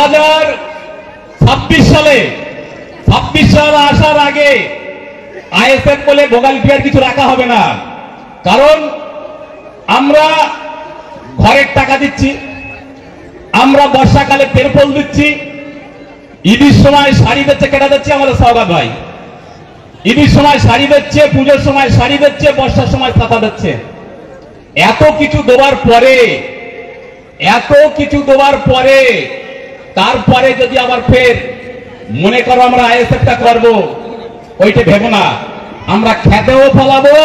2026 সালে 26 সাল আসার আগে আইএসএফ বলে ভোগালিটি আর কিছু রাখা হবে না। কারণ আমরা ঘরের টাকা দিচ্ছি, আমরা বর্ষাকালে তেরপল দিচ্ছি, ঈদের সময় শাড়ি দিচ্ছে, কেটা দিচ্ছে আমাদের সওগাত ভাই। ঈদের সময় শাড়ি দিচ্ছে, পুজোর সময় শাড়ি দিচ্ছে, বর্ষার সময় ছাতা দিচ্ছে। এত কিছু দেওয়ার পরে তারপরে যদি আবার ফের মনে করো আমরা আইএসএফটা করবো, ওইটা ভেবো না। আমরা খেতেও ফলাবো,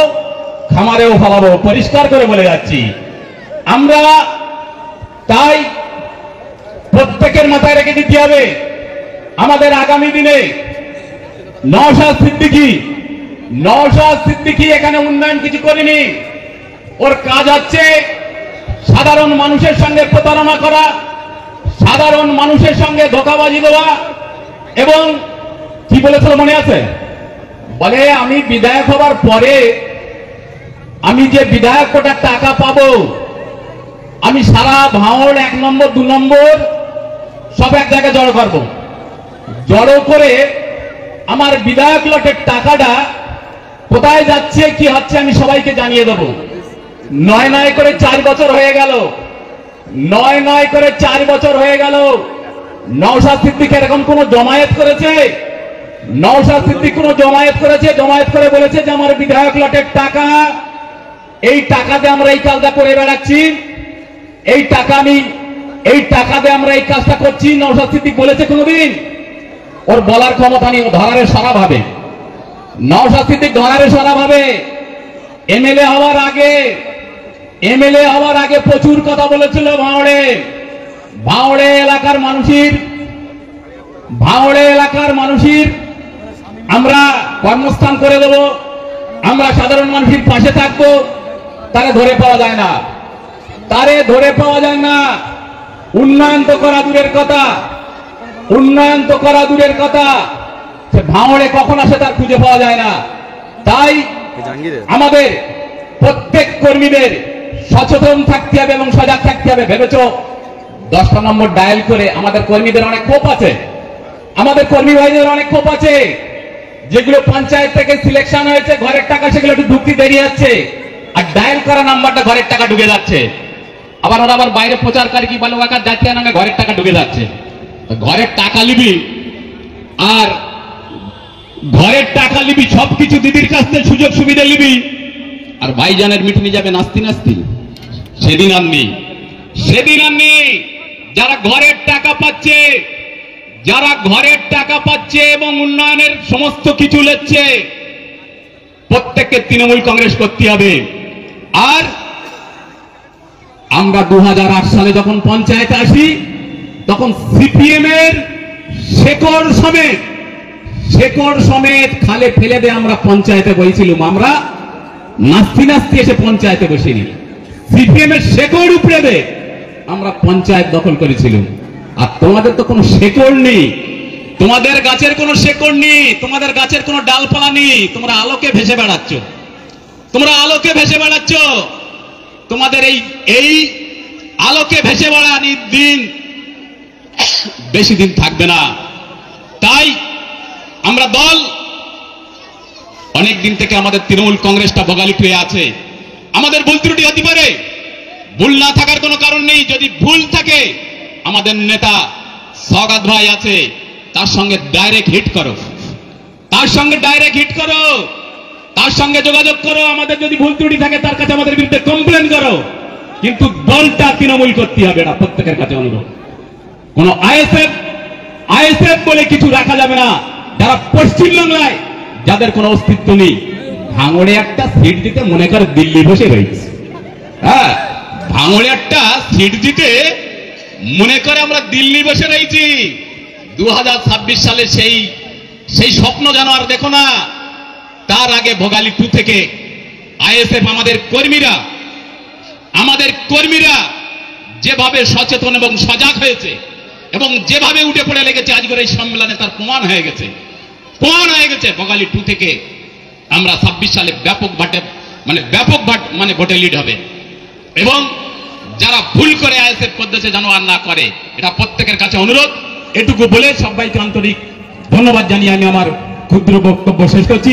খামারেও ফলাবো, পরিষ্কার করে বলে যাচ্ছি। আমরা তাই প্রত্যেকের মাথায় রেখে দিতে হবে, আমাদের আগামী দিনে নওশাদ সিদ্দিকী এখানে উন্নয়ন কিছু করেনি। ওর কাজ হচ্ছে সাধারণ মানুষের সঙ্গে প্রতারণা করা, সাধারণ মানুষের সঙ্গে ধোঁকাবাজি দেওয়া। এবং কি বলেছিল মনে আছে? বলে আমি বিধায়ক হবার পরে আমি যে বিধায়ক কোটার টাকা পাবো, আমি সারা ভাঙড় 1 নম্বর 2 নম্বর সব এক জায়গায় জড়ো করবো। জড়ো করে আমার বিধায়ক লটের টাকাটা কোথায় যাচ্ছে কি হচ্ছে আমি সবাইকে জানিয়ে দেবো। 9 করে 4 বছর হয়ে গেল, 9 করে 4 বছর হয়ে গেল। নওশাদ সিদ্দিক এরকম কোন জমায়েত করেছে? নওশাদ সিদ্দিক কোন জমায়েত করেছে? জমায়েত করে বলেছে যে আমার বিধায়ক লটের টাকা, এই টাকাতে আমরা এই কাজটা করে বেড়াচ্ছি, এই টাকাতে আমরা এই কাজটা করছি। নওশাদ সিদ্দিক বলেছে কোনদিন? ওর বলার ক্ষমতা নেই, ও ধরারে সারা ভাবে। নওশাদ সিদ্দিক ধরারে সারা ভাবে। এমএলএ হওয়ার আগে প্রচুর কথা বলেছিল ভাঙড়ে এলাকার মানুষের আমরা কর্মস্থান করে দেব, আমরা সাধারণ মানুষের পাশে থাকবো। তারে ধরে পাওয়া যায় না। উন্নয়ন তো করা দূরের কথা, সে ভাঙড়ে কখন আসে তার খুঁজে পাওয়া যায় না। তাই আমাদের প্রত্যেক কর্মীদের সচেতন থাকতে হবে এবং সজাগ থাকতে হবে। ভেবেছো 10টা নম্বর ডায়াল করে? আমাদের কর্মীদের অনেক ক্ষোভ আছে, আমাদের কর্মী ভাইদের অনেক ক্ষোভ আছে। যেগুলো পঞ্চায়েত থেকে সিলেকশন হয়েছে ঘরের টাকা, সেগুলো একটু ঢুকতে দেরি যাচ্ছে, আর ডায়াল করা নাম্বারটা ঘরের টাকা ঢুকে যাচ্ছে। আবার ওরা আবার বাইরে প্রচারকারী কি বলে ওয়াকার জাতীয় নামে ঘরের টাকা ঢুকে যাচ্ছে। ঘরের টাকা নিবি আর সবকিছু দিদির কাছ থেকে সুযোগ সুবিধা নিবি, আর ভাইজানের মিটনি যাবে নাস্তি। সেদিন আর নেই। যারা ঘরের টাকা পাচ্ছে এবং উন্নয়নের সমস্ত কিছু লেচ্ছে, প্রত্যেককে তৃণমূল কংগ্রেস করতে হবে। আর আমরা 2008 সালে যখন পঞ্চায়েতে আসি, তখন সিপিএম এর শেকড় সমেত খালে ফেলে দিয়ে আমরা পঞ্চায়েতে বসেছিলাম। আমরা নাস্তি এসে পঞ্চায়েতে বসিনি, সিপিএম এর শেকড় উপড়ে দে আমরা পঞ্চায়েত দখল করেছিলাম। আর তোমাদের তো কোনো শেকড় নেই, তোমাদের গাছের কোনো শেকড় নেই, তোমাদের গাছের কোনো ডালপালা নেই। তোমরা আলোকে ভেসে বেড়াচ্ছ। তোমাদের এই আলোকে ভেসে বেড়ানির দিন বেশি দিন থাকবে না। তাই আমরা দল অনেক দিন থেকে আমাদের তৃণমূল কংগ্রেসটা ভোগালিট হয়ে আছে। আমাদের ভুল ত্রুটি হতে পারে, ভুল না থাকার কোনো কারণ নেই। যদি ভুল থাকে, আমাদের নেতা সওগাত ভাই আছে, তার সঙ্গে ডাইরেক্ট হিট করো, তার সঙ্গে যোগাযোগ করো। আমাদের যদি ভুল ত্রুটি থাকে তার কাছে আমাদের বিরুদ্ধে কমপ্লেন করো, কিন্তু দলটা তৃণমূল করতে হবে না। প্রত্যেকের কাছে অনুরোধ, কোন আইএসএফ বলে কিছু রাখা যাবে না। যারা পশ্চিমবাংলায় যাদের কোনো অস্তিত্ব নেই, ভাঙড়ে একটা সিট দিতে মনে করে দিল্লি বসে রয়েছে। হ্যাঁ, ভাঙড়ে একটা সিট দিতে মনে করে আমরা দিল্লি বসে রয়েছি। 2026 সালে সেই স্বপ্ন যেন আর দেখো না। তার আগে ভোগালী 2 থেকে আইএসএফ আমাদের কর্মীরা যেভাবে সচেতন এবং সজাগ হয়েছে এবং যেভাবে উঠে পড়ে লেগেছে আজকের এই সম্মেলনে, তার প্রমাণ হয়ে গেছে। ভোগালী 2 থেকে আমরা 26 সালে ব্যাপক ভোটে লিড হবে। এবং যারা ভুল করে আইএসএফ পদ্ধতি যেন আর না করে, এটা প্রত্যেকের কাছে অনুরোধ। এটুকু বলে সবাইকে আন্তরিক ধন্যবাদ জানিয়ে আমি আমার ক্ষুদ্র বক্তব্য শেষ করছি।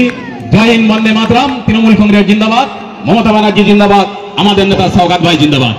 জয় হিন্দ, বন্দে মাতরম। তৃণমূল কংগ্রেস জিন্দাবাদ, মমতা ব্যানার্জি জিন্দাবাদ, আমাদের নেতা সওগাত ভাই জিন্দাবাদ।